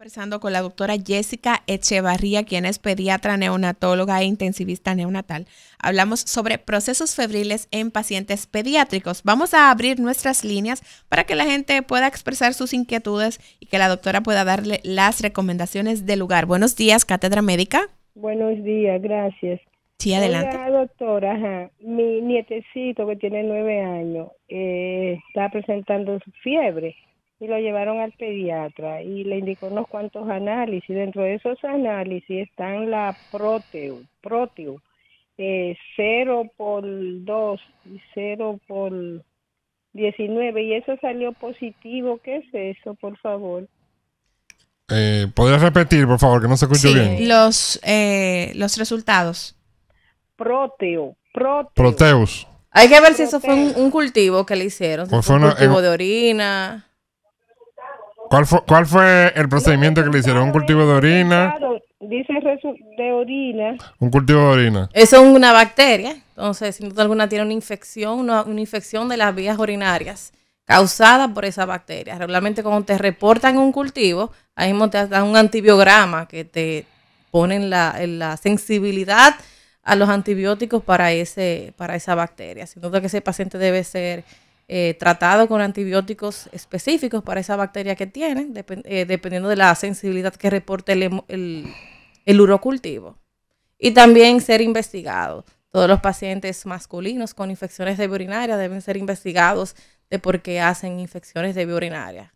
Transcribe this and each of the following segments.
conversando con la doctora Jessica Echevarría, quien es pediatra neonatóloga e intensivista neonatal. Hablamos sobre procesos febriles en pacientes pediátricos. Vamos a abrir nuestras líneas para que la gente pueda expresar sus inquietudes y que la doctora pueda darle las recomendaciones del lugar. Buenos días, Cátedra Médica. Buenos días, gracias. Sí, adelante. Oiga, doctora, mi nietecito que tiene 9 años está presentando fiebre y lo llevaron al pediatra y le indicó unos cuantos análisis. Dentro de esos análisis están la proteo, 0 por 2 y 0 por 19 y eso salió positivo. ¿Qué es eso, por favor? ¿Podrías repetir, por favor, que no se escuchó bien? Los resultados. Proteus. Hay que ver si eso fue un cultivo que le hicieron. Si Pues fue un fue cultivo de orina. ¿Cuál fue el procedimiento que le hicieron? ¿Un cultivo de orina? Dice de orina. Un cultivo de orina. Eso es una bacteria. Entonces, sin duda alguna, tiene una infección, una infección de las vías urinarias causada por esa bacteria. Regularmente, cuando te reportan un cultivo, ahí mismo te dan un antibiograma que te ponen la sensibilidad a los antibióticos para esa bacteria. Sin duda que ese paciente debe ser tratado con antibióticos específicos para esa bacteria que tiene, dependiendo de la sensibilidad que reporte el urocultivo. Y también ser investigado. Todos los pacientes masculinos con infecciones de vía urinaria deben ser investigados de por qué hacen infecciones de vía urinaria.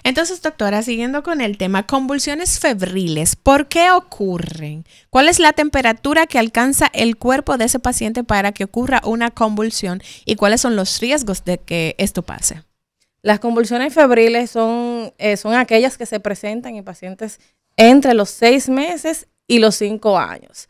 Entonces, doctora, siguiendo con el tema, convulsiones febriles, ¿por qué ocurren? ¿Cuál es la temperatura que alcanza el cuerpo de ese paciente para que ocurra una convulsión? ¿Y cuáles son los riesgos de que esto pase? Las convulsiones febriles son aquellas que se presentan en pacientes entre los 6 meses y los 5 años.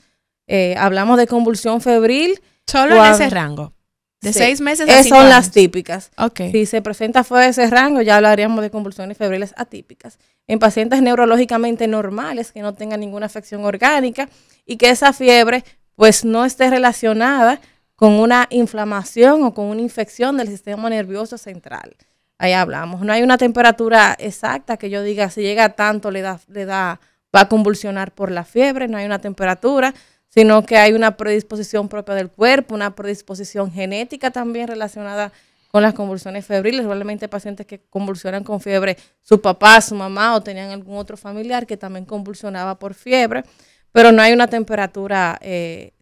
Hablamos de convulsión febril. Solo en ese rango. De 6 meses a 5 años. Esas son las típicas. Okay. Si se presenta fuera de ese rango, ya hablaríamos de convulsiones febriles atípicas. En pacientes neurológicamente normales, que no tengan ninguna afección orgánica y que esa fiebre pues no esté relacionada con una inflamación o con una infección del sistema nervioso central. Ahí hablamos. No hay una temperatura exacta que yo diga si llega a tanto va a convulsionar por la fiebre. No hay una temperatura, sino que hay una predisposición propia del cuerpo, una predisposición genética también relacionada con las convulsiones febriles. Realmente pacientes que convulsionan con fiebre, su papá, su mamá o tenían algún otro familiar que también convulsionaba por fiebre, pero no hay una temperatura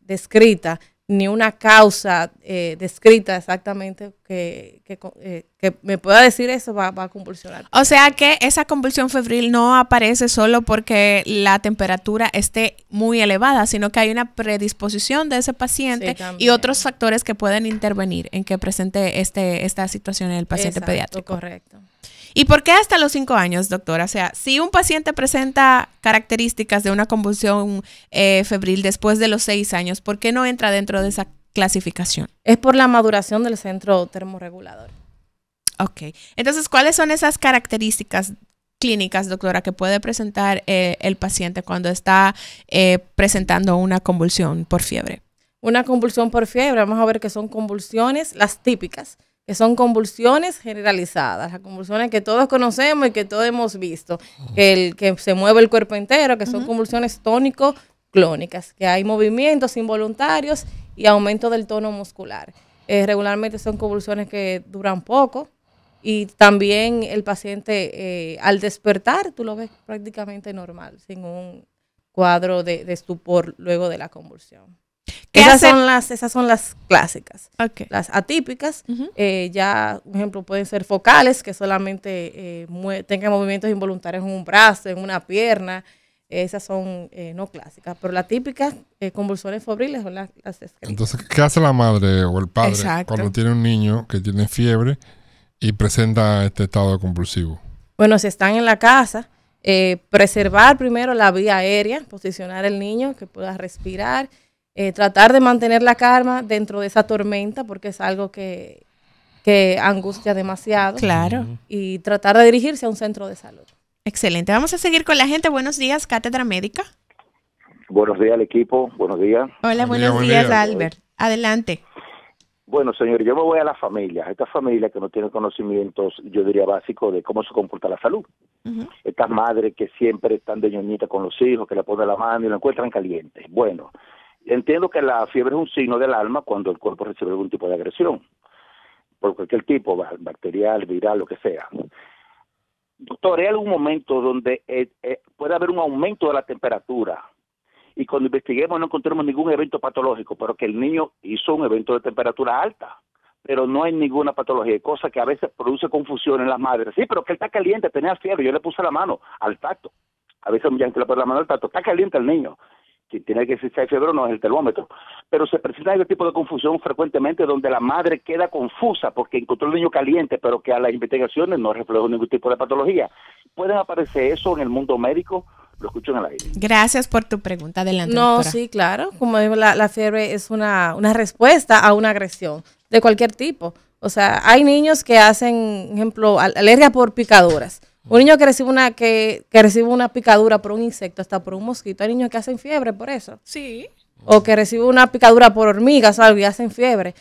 descrita, ni una causa descrita exactamente que me pueda decir eso va a convulsionar. O sea que esa convulsión febril no aparece solo porque la temperatura esté muy elevada, sino que hay una predisposición de ese paciente y otros factores que pueden intervenir en que presente esta situación en el paciente pediátrico. Correcto. ¿Y por qué hasta los 5 años, doctora? O sea, si un paciente presenta características de una convulsión febril después de los 6 años, ¿por qué no entra dentro de esa clasificación? Es por la maduración del centro termorregulador. Ok. Entonces, ¿cuáles son esas características clínicas, doctora, que puede presentar el paciente cuando está presentando una convulsión por fiebre? Una convulsión por fiebre, vamos a ver que son convulsiones, las típicas, que son convulsiones generalizadas, las convulsiones que todos conocemos y que todos hemos visto, que se mueve el cuerpo entero, que son convulsiones tónico-clónicas, que hay movimientos involuntarios y aumento del tono muscular. Regularmente son convulsiones que duran poco y también el paciente al despertar, tú lo ves prácticamente normal, sin un cuadro de estupor luego de la convulsión. Esas son las clásicas. Okay. Las atípicas, ya, por ejemplo, pueden ser focales, que solamente tengan movimientos involuntarios en un brazo, en una pierna. Esas son no clásicas. Pero las típicas convulsiones febriles son las descritas. Entonces, ¿qué hace la madre o el padre Exacto. cuando tiene un niño que tiene fiebre y presenta este estado convulsivo? Bueno, si están en la casa, preservar primero la vía aérea, posicionar el niño que pueda respirar. Tratar de mantener la calma dentro de esa tormenta porque es algo que angustia demasiado. Claro. Y tratar de dirigirse a un centro de salud. Excelente. Vamos a seguir con la gente. Buenos días, Cátedra Médica. Buenos días al equipo. Buenos días. Hola, buenos días, Albert. Adelante. Bueno, señor, yo me voy a la familia. Esta familia que no tiene conocimientos, yo diría, básicos de cómo se comporta la salud. Estas madres que siempre están de ñoñita con los hijos, que le ponen la mano y lo encuentran caliente. Bueno, entiendo que la fiebre es un signo del alma cuando el cuerpo recibe algún tipo de agresión, por cualquier tipo, bacterial, viral, lo que sea. Doctor, ¿hay algún momento donde puede haber un aumento de la temperatura? Y cuando investiguemos no encontremos ningún evento patológico, pero que el niño hizo un evento de temperatura alta, pero no hay ninguna patología, cosa que a veces produce confusión en las madres. Sí, pero que él está caliente, tenía fiebre, yo le puse la mano al tacto. A veces mucha gente le pone la mano al tacto, está caliente el niño. Quien tiene que decir si hay fiebre o no es el termómetro. Pero se presenta ese tipo de confusión frecuentemente donde la madre queda confusa porque encontró el niño caliente, pero que a las investigaciones no reflejó ningún tipo de patología. ¿Pueden aparecer eso en el mundo médico? Lo escucho en el aire. Gracias por tu pregunta. Adelante, No, doctora. sí, claro. Como digo, la fiebre es una respuesta a una agresión de cualquier tipo. O sea, hay niños que hacen, ejemplo, alergia por picaduras. Un niño que recibe una picadura por un insecto, hasta por un mosquito. Hay niños que hacen fiebre por eso. Sí. O que recibe una picadura por hormigas, algo, y hacen fiebre.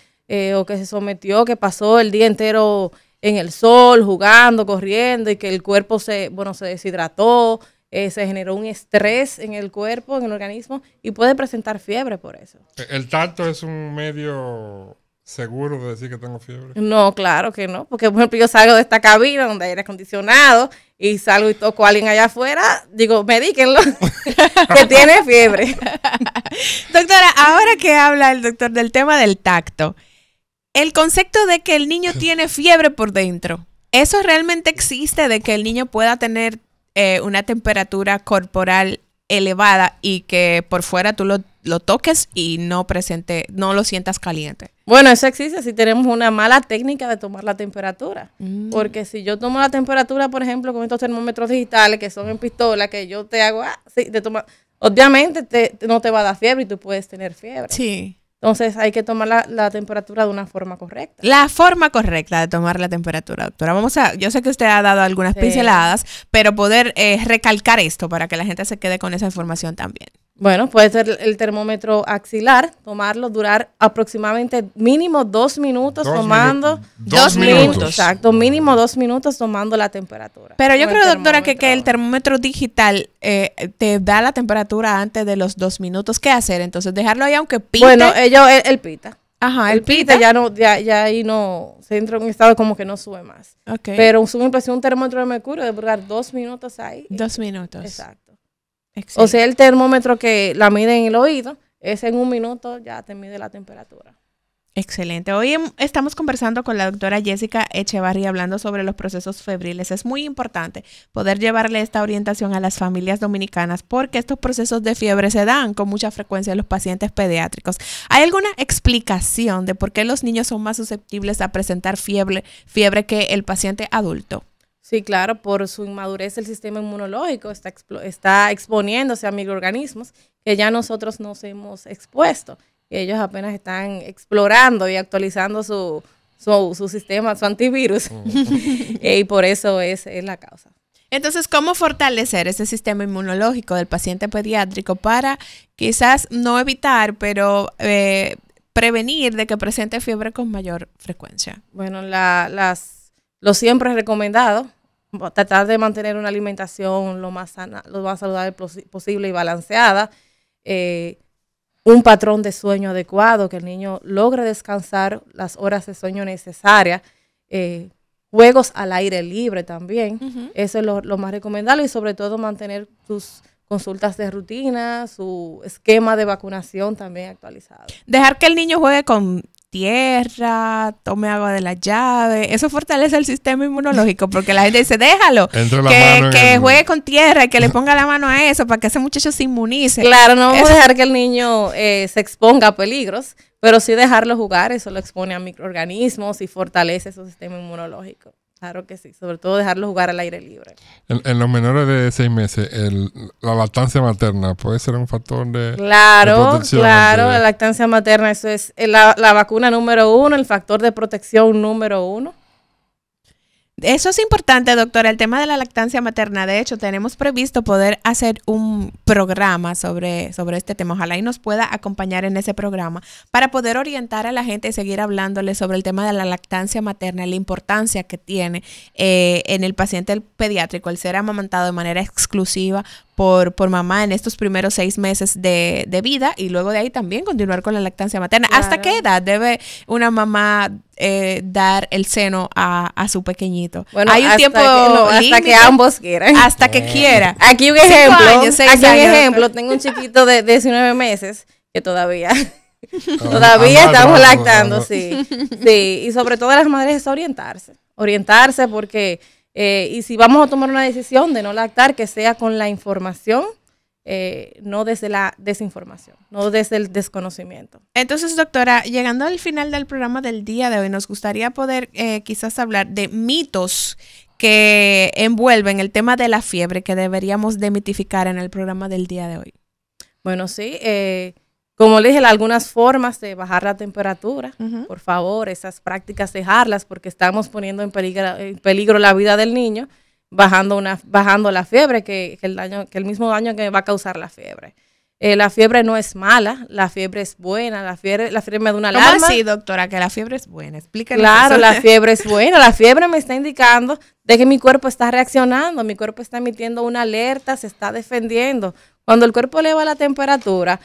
O que se sometió, que pasó el día entero en el sol, jugando, corriendo, y que el cuerpo se deshidrató. Se generó un estrés en el cuerpo, en el organismo, y puede presentar fiebre por eso. ¿El tacto es un medio seguro de decir que tengo fiebre? No, claro que no, porque por ejemplo yo salgo de esta cabina donde hay aire acondicionado y salgo y toco a alguien allá afuera, digo, medíquenlo, que tiene fiebre. Doctora, ahora que habla el doctor del tema del tacto, el concepto de que el niño tiene fiebre por dentro, ¿eso realmente existe, de que el niño pueda tener una temperatura corporal elevada y que por fuera tú lo toques y no lo sientas caliente? Bueno, eso existe si tenemos una mala técnica de tomar la temperatura. Porque si yo tomo la temperatura, por ejemplo, con estos termómetros digitales que son en pistola, que yo te hago, obviamente no te va a dar fiebre y tú puedes tener fiebre. Sí. Entonces hay que tomar la temperatura de una forma correcta. La forma correcta de tomar la temperatura, doctora. Yo sé que usted ha dado algunas pinceladas, pero poder recalcar esto para que la gente se quede con esa información también. Bueno, puede ser el termómetro axilar, tomarlo, durar aproximadamente mínimo 2 minutos tomando. 2 minutos. Exacto, mínimo 2 minutos tomando la temperatura. Pero yo creo, doctora, que el termómetro digital te da la temperatura antes de los 2 minutos. ¿Qué hacer? Entonces, dejarlo ahí aunque pite. Bueno, él pita. Ajá, el pita ya ahí no, se entra en un estado como que no sube más. Okay. Pero un termómetro de mercurio debe durar 2 minutos ahí. 2 minutos. Exacto. Excelente. O sea, el termómetro que la mide en el oído, es en 1 minuto ya te mide la temperatura. Excelente. Hoy estamos conversando con la doctora Jessica Echevarría hablando sobre los procesos febriles. Es muy importante poder llevarle esta orientación a las familias dominicanas porque estos procesos de fiebre se dan con mucha frecuencia en los pacientes pediátricos. ¿Hay alguna explicación de por qué los niños son más susceptibles a presentar fiebre que el paciente adulto? Sí, claro, por su inmadurez el sistema inmunológico está exponiéndose a microorganismos que ya nosotros nos hemos expuesto. Ellos apenas están explorando y actualizando su sistema, su antivirus. Y por eso es la causa. Entonces, ¿cómo fortalecer ese sistema inmunológico del paciente pediátrico para quizás no evitar, pero prevenir de que presente fiebre con mayor frecuencia? Bueno, lo siempre recomendado, tratar de mantener una alimentación lo más sana, lo más saludable posible y balanceada. Un patrón de sueño adecuado, que el niño logre descansar las horas de sueño necesarias, juegos al aire libre también, eso es lo más recomendable, y sobre todo mantener sus consultas de rutina, su esquema de vacunación también actualizado. Dejar que el niño juegue con tierra, tome agua de la llave, eso fortalece el sistema inmunológico, porque la gente dice, déjalo, que juegue con tierra y que le ponga la mano a eso para que ese muchacho se inmunice. Claro, no vamos a dejar que el niño se exponga a peligros, pero sí dejarlo jugar, eso lo expone a microorganismos y fortalece su sistema inmunológico. Claro que sí, sobre todo dejarlo jugar al aire libre. En los menores de 6 meses, la lactancia materna puede ser un factor de protección. Claro, la lactancia materna, eso es la vacuna número 1, el factor de protección número 1. Eso es importante, doctora, el tema de la lactancia materna. De hecho, tenemos previsto poder hacer un programa sobre este tema. Ojalá y nos pueda acompañar en ese programa para poder orientar a la gente y seguir hablándole sobre el tema de la lactancia materna, la importancia que tiene en el paciente pediátrico el ser amamantado de manera exclusiva por mamá en estos primeros 6 meses de vida, y luego de ahí también continuar con la lactancia materna. Claro. ¿Hasta qué edad debe una mamá dar el seno a su pequeñito? Bueno, hay un tiempo hasta que ambos quieran. Hasta que quiera. Aquí un ejemplo, tengo un chiquito de 19 meses que todavía estamos lactando, sí. Y sobre todo las madres es orientarse porque y si vamos a tomar una decisión de no lactar, que sea con la información, no desde la desinformación, no desde el desconocimiento. Entonces, doctora, llegando al final del programa del día de hoy, nos gustaría poder quizás hablar de mitos que envuelven el tema de la fiebre que deberíamos demitificar en el programa del día de hoy. Bueno, sí, como le dije, algunas formas de bajar la temperatura, por favor, esas prácticas dejarlas porque estamos poniendo en peligro la vida del niño, bajando la fiebre, que el mismo daño que va a causar la fiebre. La fiebre no es mala, la fiebre es buena, la fiebre me da una alarma. ¿Cómo así, doctora, que la fiebre es buena? Explíquenos. Claro, la fiebre es buena, la fiebre me está indicando de que mi cuerpo está reaccionando, mi cuerpo está emitiendo una alerta, se está defendiendo. Cuando el cuerpo eleva la temperatura,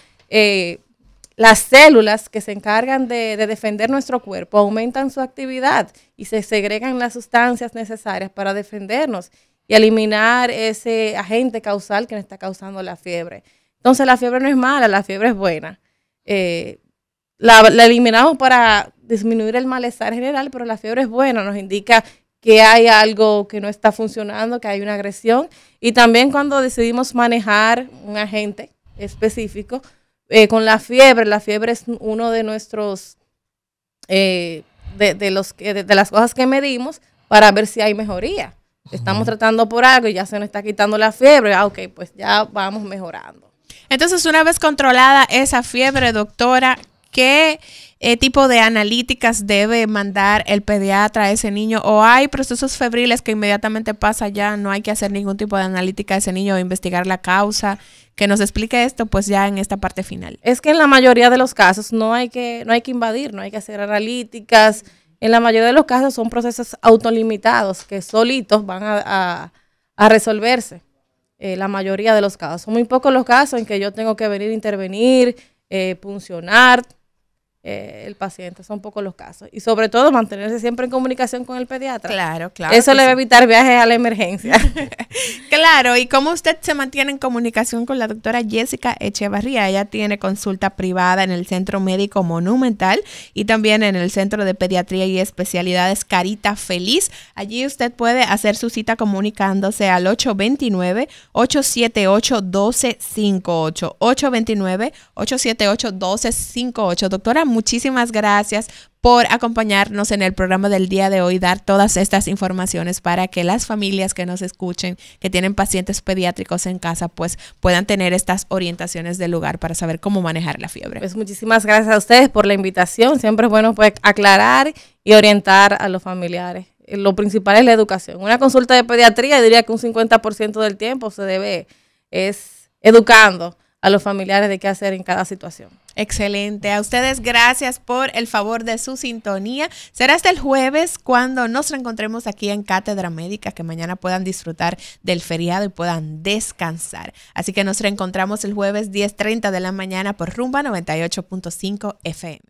las células que se encargan de defender nuestro cuerpo aumentan su actividad y se segregan las sustancias necesarias para defendernos y eliminar ese agente causal que nos está causando la fiebre. Entonces la fiebre no es mala, la fiebre es buena. La eliminamos para disminuir el malestar general, pero la fiebre es buena, nos indica que hay algo que no está funcionando, que hay una agresión. Y también cuando decidimos manejar un agente específico, con la fiebre es uno de nuestros, de las cosas que medimos para ver si hay mejoría. Estamos tratando por algo y ya se nos está quitando la fiebre, ok, pues ya vamos mejorando. Entonces, una vez controlada esa fiebre, doctora, ¿qué tipo de analíticas debe mandar el pediatra a ese niño? ¿O hay procesos febriles que inmediatamente pasa ya, no hay que hacer ningún tipo de analítica a ese niño o investigar la causa? Que nos explique esto pues ya en esta parte final. Es que en la mayoría de los casos no hay que invadir, no hay que hacer analíticas. En la mayoría de los casos son procesos autolimitados que solitos van a resolverse. La mayoría de los casos. Son muy pocos los casos en que yo tengo que venir a intervenir, puncionar el paciente. Son pocos los casos. Y sobre todo mantenerse siempre en comunicación con el pediatra. Claro. Eso le va a evitar viajes a la emergencia. Claro. ¿Y cómo usted se mantiene en comunicación con la doctora Jessica Echevarría? Ella tiene consulta privada en el Centro Médico Monumental y también en el Centro de Pediatría y Especialidades Carita Feliz. Allí usted puede hacer su cita comunicándose al 829-878-1258. 829-878-1258. Doctora, muchísimas gracias por acompañarnos en el programa del día de hoy, dar todas estas informaciones para que las familias que nos escuchen, que tienen pacientes pediátricos en casa, pues puedan tener estas orientaciones del lugar para saber cómo manejar la fiebre. Pues muchísimas gracias a ustedes por la invitación. Siempre es bueno pues aclarar y orientar a los familiares. Lo principal es la educación. Una consulta de pediatría, diría que un 50% del tiempo se debe es educando a los familiares de qué hacer en cada situación. Excelente. A ustedes gracias por el favor de su sintonía. Será hasta el jueves cuando nos reencontremos aquí en Cátedra Médica, que mañana puedan disfrutar del feriado y puedan descansar. Así que nos reencontramos el jueves 10:30 de la mañana por Rumba 98.5 FM.